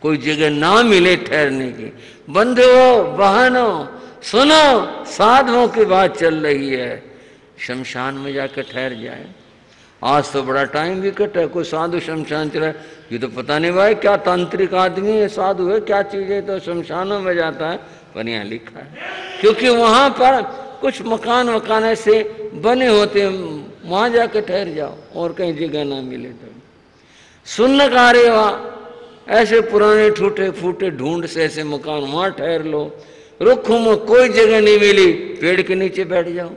कोई जगह ना मिले ठहरने की। बंधुओं बहनों सुनो, साधुओं की बात चल रही है, शमशान में जाकर ठहर जाए। आज तो बड़ा टाइम भी कटा है, कोई साधु शमशान चला, ये तो पता नहीं भाई क्या तांत्रिक आदमी है, साधु है, क्या चीज है, तो शमशानों में जाता है। पर यहाँ लिखा है क्योंकि वहां पर कुछ मकान वकान ऐसे बने होते हैं, वहां जाकर ठहर जाओ और कहीं जगह ना मिले तो। सुन्न कार्य ऐसे पुराने टूटे फूटे ढूंढ से ऐसे मकान, वहां ठहर लो। रुख में कोई जगह नहीं मिली, पेड़ के नीचे बैठ जाओ,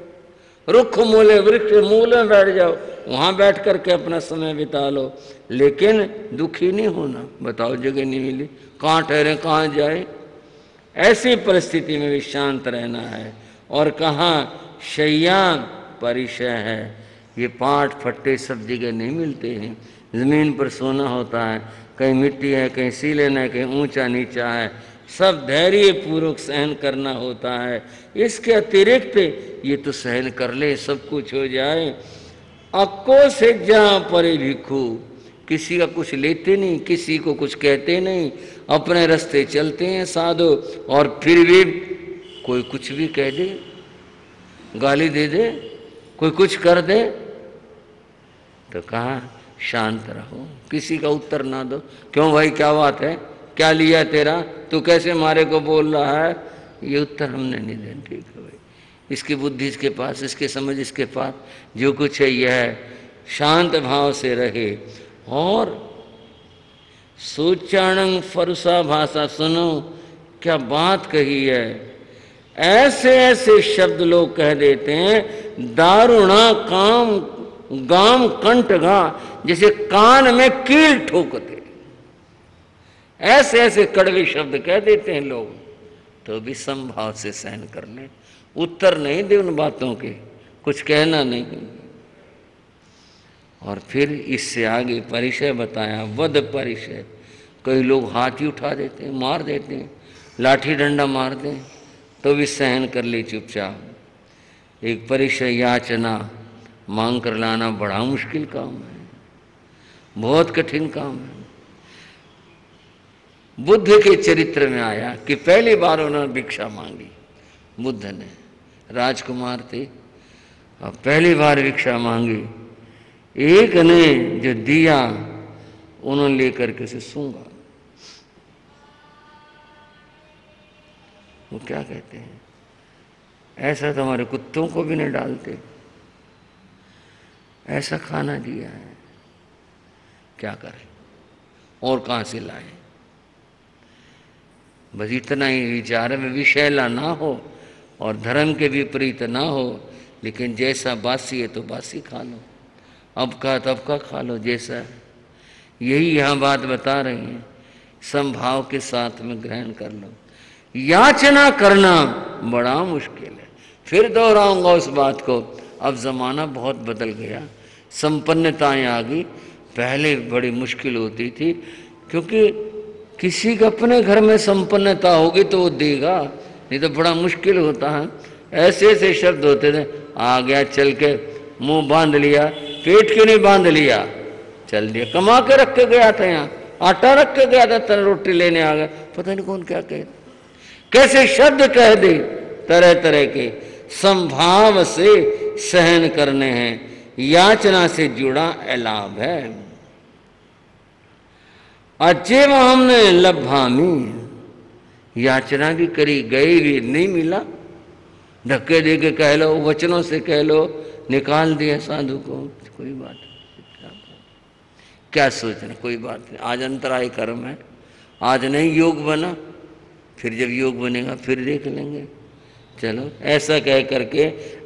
रुख मूले वृक्ष मूल में बैठ जाओ, वहां बैठ करके अपना समय बिता लो, लेकिन दुखी नहीं होना। बताओ जगह नहीं मिली, कहाँ ठहरे, कहाँ जाए। ऐसी परिस्थिति में भी शांत रहना है। और कहाँ शैया परिचय है, ये पाट फट्टे सब जगह नहीं मिलते हैं। जमीन पर सोना होता है, कहीं मिट्टी है, कहीं सीलन है, कहीं ऊंचा नीचा है, सब धैर्य पूर्वक सहन करना होता है। इसके अतिरिक्त ये तो सहन कर ले, सब कुछ हो जाए। अक्को से जहाँ परे भिक्खू, किसी का कुछ लेते नहीं, किसी को कुछ कहते नहीं, अपने रास्ते चलते हैं साधु। और फिर भी कोई कुछ भी कह दे, गाली दे दे, कोई कुछ कर दे, तो कहा शांत रहो, किसी का उत्तर ना दो। क्यों भाई क्या बात है, क्या लिया तेरा, तू कैसे मारे को बोल रहा है, ये उत्तर हमने नहीं देना। ठीक है भाई, इसकी बुद्धि इसके पास, इसके समझ इसके पास, जो कुछ है यह है, शांत भाव से रहे। और सूचाणंग फरुसा भाषा, सुनो क्या बात कही है। ऐसे ऐसे शब्द लोग कह देते हैं, दारुणा काम गाम कंठ गा, जैसे कान में कील ठोकते, ऐसे ऐसे कड़वे शब्द कह देते हैं लोग। तो भी संभाव से सहन कर ले, उत्तर नहीं दे उन बातों के, कुछ कहना नहीं। और फिर इससे आगे परिचय बताया, वध परिचय। कई लोग हाथ ही उठा देते हैं, मार देते हैं, लाठी डंडा मारते हैं, तो भी सहन कर ले चुपचाप। एक परिचय याचना मांग कर लाना बड़ा मुश्किल काम है, बहुत कठिन काम है। बुद्ध के चरित्र में आया कि पहली बार उन्होंने भिक्षा मांगी, बुद्ध ने, राजकुमार थे और पहली बार भिक्षा मांगी। एक ने जो दिया उन्होंने लेकर के उसे सूंघा। वो क्या कहते हैं, ऐसा तो हमारे कुत्तों को भी नहीं डालते, ऐसा खाना दिया है, क्या करें और कहाँ से लाए। बस इतना ही विचार में विषैला ना हो और धर्म के विपरीत ना हो, लेकिन जैसा बासी है तो बासी खा लो, अब का तब का खा लो, जैसा। यही यहाँ बात बता रहे हैं, संभाव के साथ में ग्रहण कर लो। याचना करना बड़ा मुश्किल है। फिर दोहराऊंगा उस बात को, अब जमाना बहुत बदल गया, संपन्नताएं आ गई। पहले बड़ी मुश्किल होती थी, क्योंकि किसी के अपने घर में संपन्नता होगी तो वो देगा, नहीं तो बड़ा मुश्किल होता है। ऐसे ऐसे शब्द होते थे, आ गया चल के, मुंह बांध लिया, पेट क्यों नहीं बांध लिया, चल दिया, कमा के रख के गया था, यहाँ आटा रख के गया था, तरह रोटी लेने आ गया, पता नहीं कौन क्या कहे, कैसे शब्द कह दे, तरह तरह के। संभाव से सहन करने हैं, याचना से जुड़ा अलाभ है। अचेव हमने लभामी, याचना भी करी, गई भी नहीं मिला, धक्के दे के कह लो, वचनों से कह लो, निकाल दिया साधु को, कोई बात नहीं, क्या सोचना, कोई बात नहीं, आज अंतराय कर्म है, आज नहीं योग बना, फिर जब योग बनेगा फिर देख लेंगे। चलो ऐसा कह करके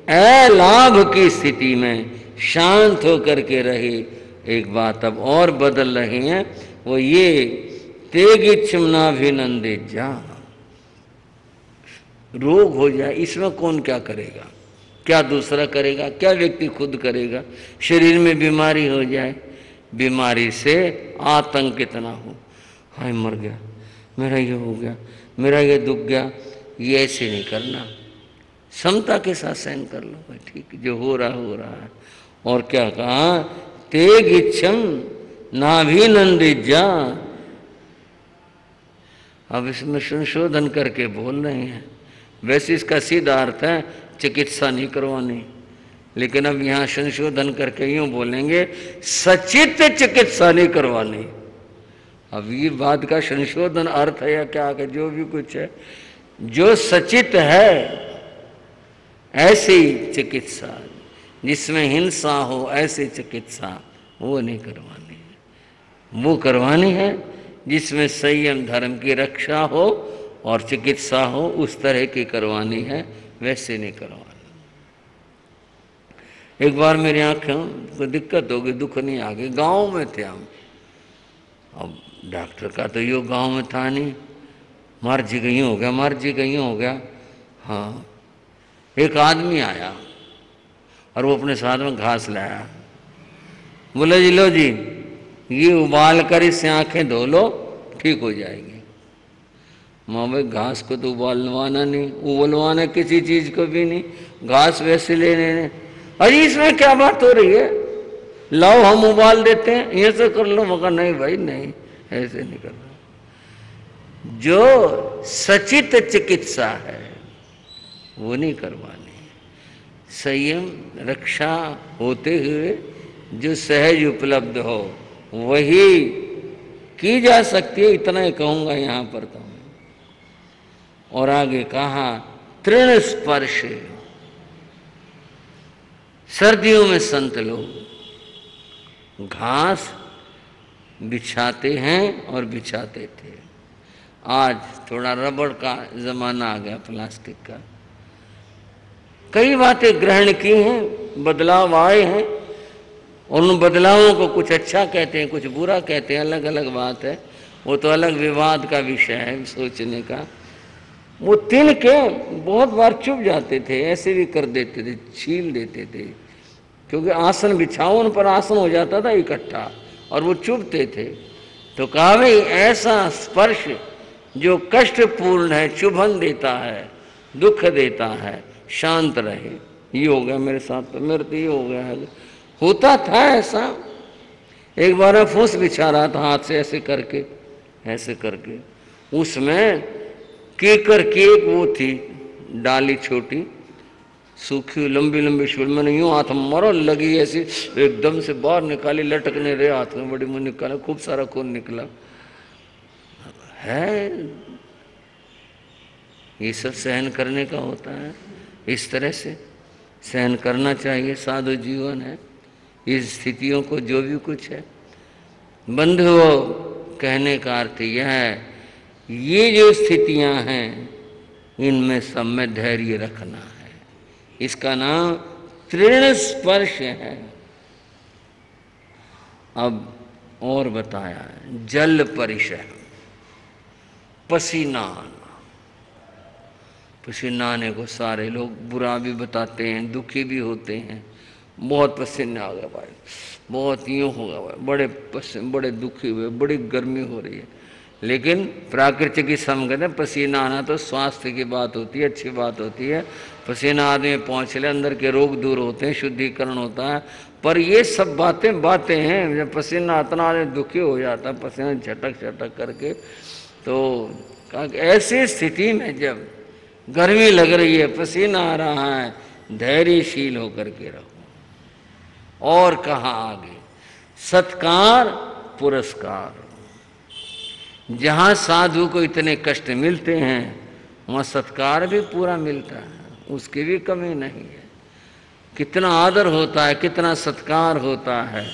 अलाभ की स्थिति में शांत होकर के रहे। एक बात अब और बदल रही है, वो ये तेग इच्छमनाभिनंदित जा, रोग हो जाए इसमें कौन क्या करेगा, क्या दूसरा करेगा, क्या व्यक्ति खुद करेगा। शरीर में बीमारी हो जाए, बीमारी से आतंकित ना हो, हाय मर गया, मेरा ये हो गया, मेरा ये दुख गया, ये ऐसे नहीं करना, समता के साथ सहन कर लो भाई, ठीक, जो हो रहा है। और क्या कहा, तेग इच्छम नाभिनंदित जा, अब इसमें संशोधन करके बोल रहे हैं। वैसे इसका सीधा अर्थ है चिकित्सा नहीं करवानी, लेकिन अब यहाँ संशोधन करके यूँ बोलेंगे सचित चिकित्सा नहीं करवानी। अब ये बात का संशोधन अर्थ है या क्या है, जो भी कुछ है, जो सचित है ऐसी चिकित्सा, जिसमें हिंसा हो ऐसी चिकित्सा वो नहीं करवानी है। वो करवानी है जिसमें संयम धर्म की रक्षा हो और चिकित्सा हो, उस तरह की करवानी है, वैसे नहीं करवानी। एक बार मेरी आँखें को दिक्कत हो गई, दुख नहीं आ गई, गाँव में थे हम। अब डॉक्टर का तो यो गांव में था नहीं, मर जी गई हो गया, मर जी गई हो गया। हाँ, एक आदमी आया और वो अपने साथ में घास लाया। बोले जी लो जी, ये उबाल कर इससे आंखें धो लो, ठीक हो जाएगी। माँ भाई घास को तो उबालवाना नहीं, उबलवाना किसी चीज को भी नहीं, घास वैसे लेने। अरे इसमें क्या बात हो रही है, लाओ हम उबाल देते हैं, ये से कर लो। मगर नहीं भाई नहीं, ऐसे नहीं करना। जो सचित चिकित्सा है वो नहीं करवानी। संयम रक्षा होते हुए जो सहज उपलब्ध हो वही की जा सकती है, इतना ही कहूंगा यहाँ पर तो। और आगे कहा तृण स्पर्श। सर्दियों में संत लोग घास बिछाते हैं और बिछाते थे। आज थोड़ा रबड़ का जमाना आ गया, प्लास्टिक का। कई बातें ग्रहण की हैं, बदलाव आए हैं, और उन बदलावों को कुछ अच्छा कहते हैं, कुछ बुरा कहते हैं, अलग अलग बात है। वो तो अलग विवाद का विषय है सोचने का। वो तिल के बहुत बार चुभ जाते थे, ऐसे भी कर देते थे, छील देते थे, क्योंकि आसन बिछाओ उन पर आसन हो जाता था इकट्ठा और वो चुभते थे। तो कहा भाई ऐसा स्पर्श जो कष्टपूर्ण है, चुभन देता है, दुख देता है, शांत रहे। ये हो गया मेरे साथ, तो मेरे तो ये हो गया है। होता था ऐसा। एक बार मैं फूस बिछा रहा था हाथ से ऐसे करके, ऐसे करके, उसमें केकर की एक वो थी डाली छोटी, सूखी लंबी लंबी शूल। मैंने यूं हाथ मरो लगी ऐसी, एकदम से बाहर निकाली, लटकने रहे हाथ में, बड़ी मुंह निकाला, खूब सारा खून निकला है। ये सब सहन करने का होता है, इस तरह से सहन करना चाहिए। साधु जीवन है, इस स्थितियों को जो भी कुछ है। बंधुओं, कहने का अर्थ यह है, ये जो स्थितियां हैं इनमें सब में धैर्य रखना है। इसका नाम तृण स्पर्श है। अब और बताया है, जल परिशह, पसीना आना। पसीना आने को सारे लोग बुरा भी बताते हैं, दुखी भी होते हैं। बहुत पसीना आ गया भाई, बहुत यूँ हो गया भाई, बड़े पसीने, बड़े दुखी हुए, बड़ी गर्मी हो रही है। लेकिन प्राकृतिक की समझ है, पसीना आना तो स्वास्थ्य की बात होती है, अच्छी बात होती है। पसीना आदमी पहुँच ले, अंदर के रोग दूर होते हैं, शुद्धिकरण होता है। पर ये सब बातें हैं। जब पसीना इतना आदमी दुखी हो जाता है, पसीना झटक झटक करके, तो ऐसी स्थिति में जब गर्मी लग रही है, पसीना आ रहा है, धैर्यशील होकर के रहो। और कहा आगे, सत्कार पुरस्कार। जहाँ साधु को इतने कष्ट मिलते हैं वहाँ सत्कार भी पूरा मिलता है, उसकी भी कमी नहीं है। कितना आदर होता है, कितना सत्कार होता है।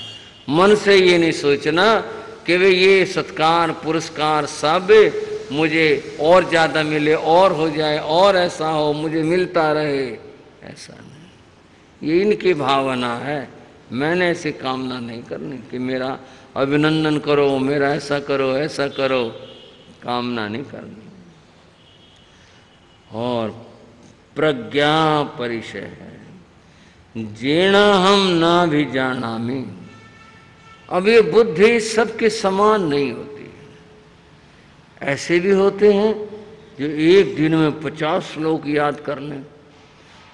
मन से ये नहीं सोचना कि वे ये सत्कार पुरस्कार सब मुझे और ज़्यादा मिले, और हो जाए, और ऐसा हो, मुझे मिलता रहे, ऐसा नहीं। ये इनकी भावना है। मैंने ऐसी कामना नहीं करनी कि मेरा अभिनंदन करो, मेरा ऐसा करो, ऐसा करो, कामना नहीं करनी। और प्रज्ञा परिचय है, जेना हम ना भी जानामी। अब ये बुद्धि सबके समान नहीं होती। ऐसे भी होते हैं जो एक दिन में 50 श्लोक याद कर लें,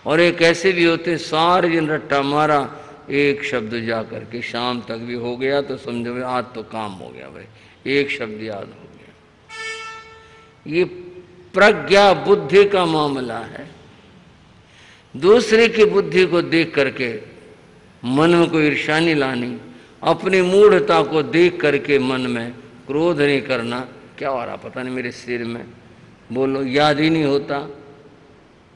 और एक ऐसे भी होते हैं सारे दिन रट्टा मारा, एक शब्द जा करके शाम तक भी हो गया तो समझो आज तो काम हो गया भाई, एक शब्द याद हो गया। ये प्रज्ञा बुद्धि का मामला है। दूसरे की बुद्धि को देख करके मन में कोई ईर्ष्या नहीं लानी, अपनी मूढ़ता को देख करके मन में क्रोध नहीं करना। क्या हो रहा पता नहीं मेरे सिर में, बोलो याद ही नहीं होता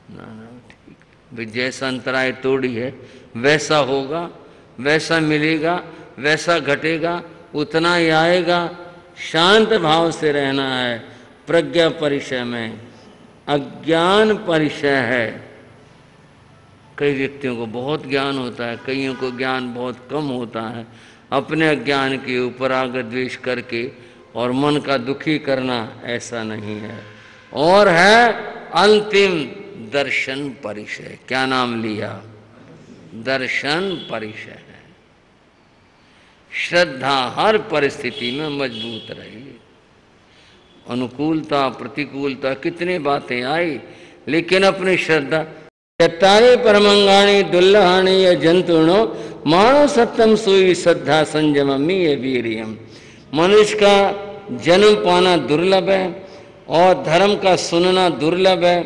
ना। ठीक भाई, जैसा अंतराय तोड़ी है वैसा होगा, वैसा मिलेगा, वैसा घटेगा, उतना ही आएगा। शांत भाव से रहना है। प्रज्ञा परिचय में अज्ञान परिचय है। कई व्यक्तियों को बहुत ज्ञान होता है, कईयों को ज्ञान बहुत कम होता है। अपने अज्ञान के ऊपर राग द्वेष करके और मन का दुखी करना, ऐसा नहीं है। और है अंतिम दर्शन परिचय। क्या नाम लिया? दर्शन परिचय है। श्रद्धा हर परिस्थिति में मजबूत रही। अनुकूलता प्रतिकूलता कितनी बातें आई, लेकिन अपनी श्रद्धा। यत्तानि परमंगाणी दुर्लहानि य जंतुनो मानो सत्यम सोई श्रद्धा संयममी ये वीरियम। मनुष्य का जन्म पाना दुर्लभ है और धर्म का सुनना दुर्लभ है,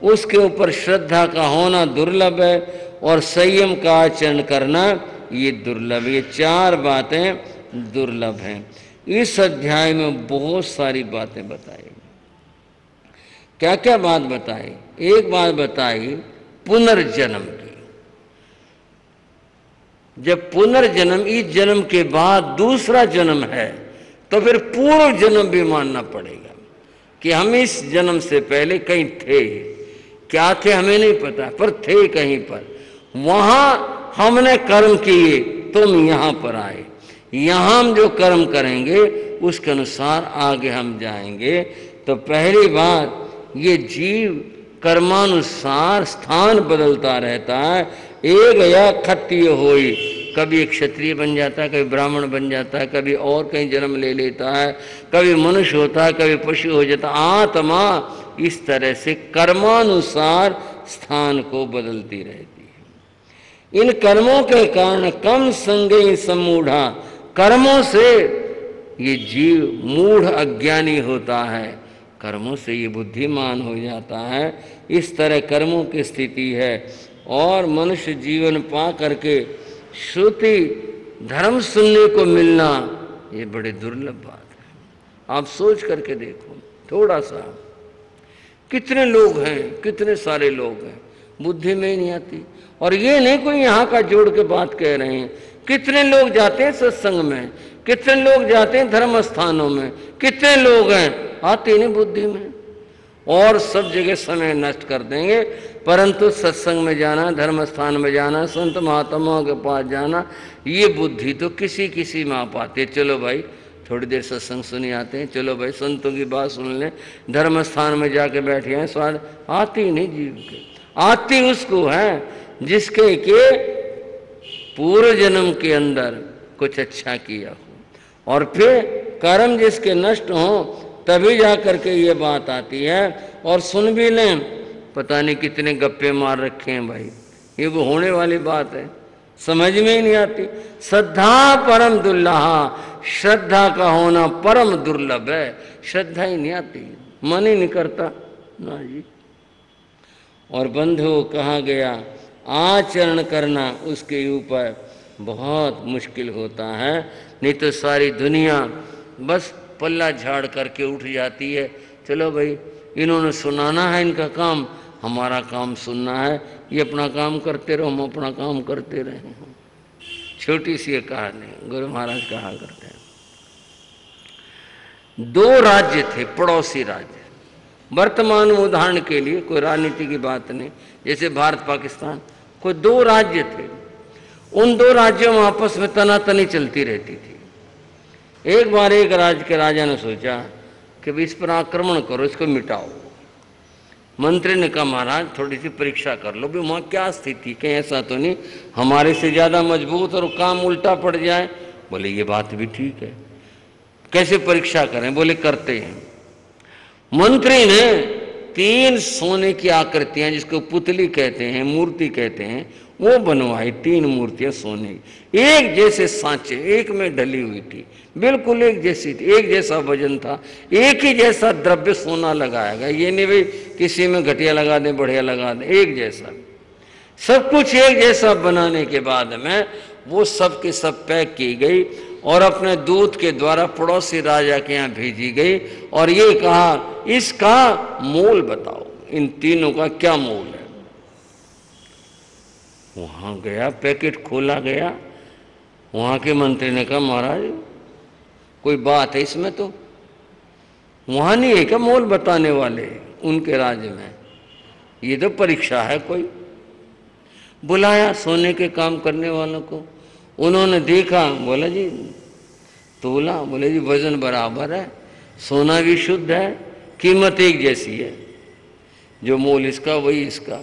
उसके ऊपर श्रद्धा का होना दुर्लभ है और संयम का आचरण करना ये दुर्लभ। ये चार बातें दुर्लभ हैं। इस अध्याय में बहुत सारी बातें बताई। क्या क्या बात बताई? एक बात बताई पुनर्जन्म की। जब पुनर्जन्म, इस जन्म के बाद दूसरा जन्म है, तो फिर पूर्व जन्म भी मानना पड़ेगा कि हम इस जन्म से पहले कहीं थे। क्या थे हमें नहीं पता, पर थे कहीं पर। वहां हमने कर्म किए, तुम यहां पर आए। यहां हम जो कर्म करेंगे उसके अनुसार आगे हम जाएंगे। तो पहली बात, ये जीव कर्मानुसार स्थान बदलता रहता है। एक या क्षत्रिय होई, कभी एक क्षत्रिय बन जाता है, कभी ब्राह्मण बन जाता है, कभी और कहीं जन्म ले लेता है, कभी मनुष्य होता है, कभी पशु हो जाता है। आत्मा इस तरह से कर्मानुसार स्थान को बदलती रहती है। इन कर्मों के कारण कम संगे सम्मूढ़ा, कर्मों से ये जीव मूढ़ अज्ञानी होता है, कर्मों से ये बुद्धिमान हो जाता है। इस तरह कर्मों की स्थिति है। और मनुष्य जीवन पा करके श्रुति धर्म सुनने को मिलना, ये बड़े दुर्लभ बात है। आप सोच करके देखो थोड़ा सा, कितने लोग हैं, कितने सारे लोग हैं, बुद्धि में ही नहीं आती। और ये नहीं कोई यहाँ का जोड़ के बात कह रहे हैं। कितने लोग जाते हैं सत्संग में, कितने लोग जाते हैं धर्म स्थानों में, कितने लोग हैं, आते नहीं बुद्धि में। और सब जगह समय नष्ट कर देंगे, परंतु सत्संग में जाना, धर्म स्थान में जाना, संत महात्माओं के पास जाना, ये बुद्धि तो किसी किसी में आ पाती है। चलो भाई थोड़ी देर सत्संग सुनी आते हैं, चलो भाई संतों की बात सुन लें, धर्म स्थान में जाके बैठे हैं, स्वाद आती नहीं जीव के। आती उसको है जिसके के पूर्व जन्म के अंदर कुछ अच्छा किया हो, और फिर कर्म जिसके नष्ट हो, तभी जा करके ये बात आती है। और सुन भी लें, पता नहीं कितने गप्पे मार रखे हैं भाई, ये वो होने वाली बात है, समझ में ही नहीं आती। श्रद्धा परम दुर्लभा, श्रद्धा का होना परम दुर्लभ है। श्रद्धा ही नहीं आती, मन ही नहीं करता ना जी। और बंधु कहा गया, आचरण करना उसके ऊपर बहुत मुश्किल होता है। नहीं तो सारी दुनिया बस पल्ला झाड़ करके उठ जाती है। चलो भाई इन्होंने सुनाना है, इनका काम, हमारा काम सुनना है, ये अपना काम करते रहो, हम अपना काम करते रहे। छोटी सी कहानी गुरु महाराज कहा करते हैं। दो राज्य थे, पड़ोसी राज्य। वर्तमान में उदाहरण के लिए, कोई राजनीति की बात नहीं, जैसे भारत पाकिस्तान, कोई दो राज्य थे। उन दो राज्यों में आपस में तनातनी चलती रहती थी। एक बार एक राज्य के राजा ने सोचा कि इस पर आक्रमण करो, इसको मिटाओ। मंत्री ने कहा महाराज थोड़ी सी परीक्षा कर लो भी वहाँ क्या स्थिति, कहीं ऐसा तो नहीं हमारे से ज़्यादा मजबूत और काम उल्टा पड़ जाए। बोले ये बात भी ठीक है, कैसे परीक्षा करें? बोले करते हैं। मंत्री ने 3 सोने की आकृतियां, जिसको पुतली कहते हैं, मूर्ति कहते हैं, वो बनवाई 3 मूर्तियां सोने की, एक जैसे सांचे, एक में ढली हुई थी, बिल्कुल एक जैसी थी, एक जैसा वजन था, एक ही जैसा द्रव्य सोना लगाया गया। ये नहीं भाई किसी में घटिया लगा दें बढ़िया लगा दें, एक जैसा, सब कुछ एक जैसा बनाने के बाद में वो सब के सब पैक की गई और अपने दूत के द्वारा पड़ोसी राजा के यहाँ भेजी गई और ये कहा इसका मोल बताओ, इन तीनों का क्या मोल है। वहां गया, पैकेट खोला गया, वहां के मंत्री ने कहा महाराज कोई बात है इसमें, तो वहां नहीं है क्या मोल बताने वाले उनके राज्य में, ये तो परीक्षा है। कोई बुलाया सोने के काम करने वालों को, उन्होंने देखा, बोला जी तोला, बोले जी वजन बराबर है, सोना भी शुद्ध है, कीमत एक जैसी है, जो मोल इसका वही इसका।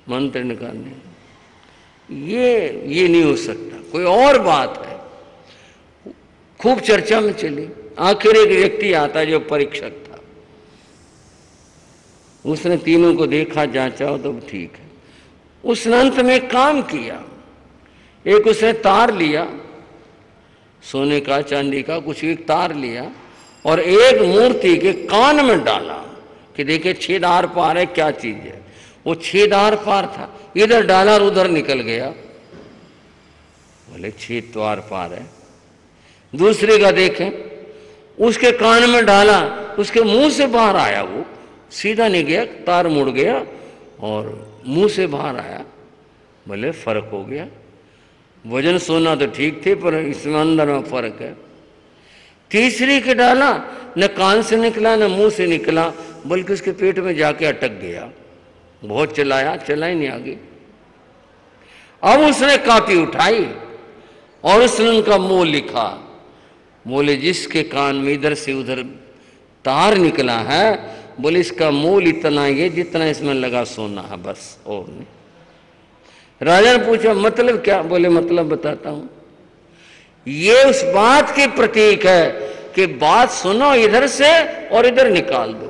मंत्री ने कहा नहीं, ये नहीं हो सकता, कोई और बात है। खूब चर्चा में चली, आखिर एक व्यक्ति आता जो परीक्षक था, उसने तीनों को देखा, जांचा तो ठीक है। उसने अंत में काम किया, एक उसने तार लिया, सोने का चांदी का कुछ एक तार लिया और एक मूर्ति के कान में डाला कि देखिए छेद आर पार है, क्या चीज है। वो छेद आर पार था, इधर डाला और उधर निकल गया। बोले छेद तो आर पार है। दूसरे का देखें, उसके कान में डाला, उसके मुंह से बाहर आया, वो सीधा नहीं गया, तार मुड़ गया और मुंह से बाहर आया। बोले फर्क हो गया, वजन सोना तो ठीक थे पर इसमें अंदर में फर्क है। तीसरी के डाला, न कान से निकला न मुंह से निकला, बल्कि उसके पेट में जाके अटक गया। बहुत चलाया, चला ही नहीं आगे। अब उसने कॉपी उठाई और उसने उनका मोल लिखा। बोले जिसके कान में इधर से उधर तार निकला है, बोले इसका मोल इतना ही है जितना इसमें लगा सोना है, बस और नहीं। राजा ने पूछा मतलब क्या? बोले मतलब बताता हूं, ये उस बात के प्रतीक है कि बात सुनो इधर से और इधर निकाल दो।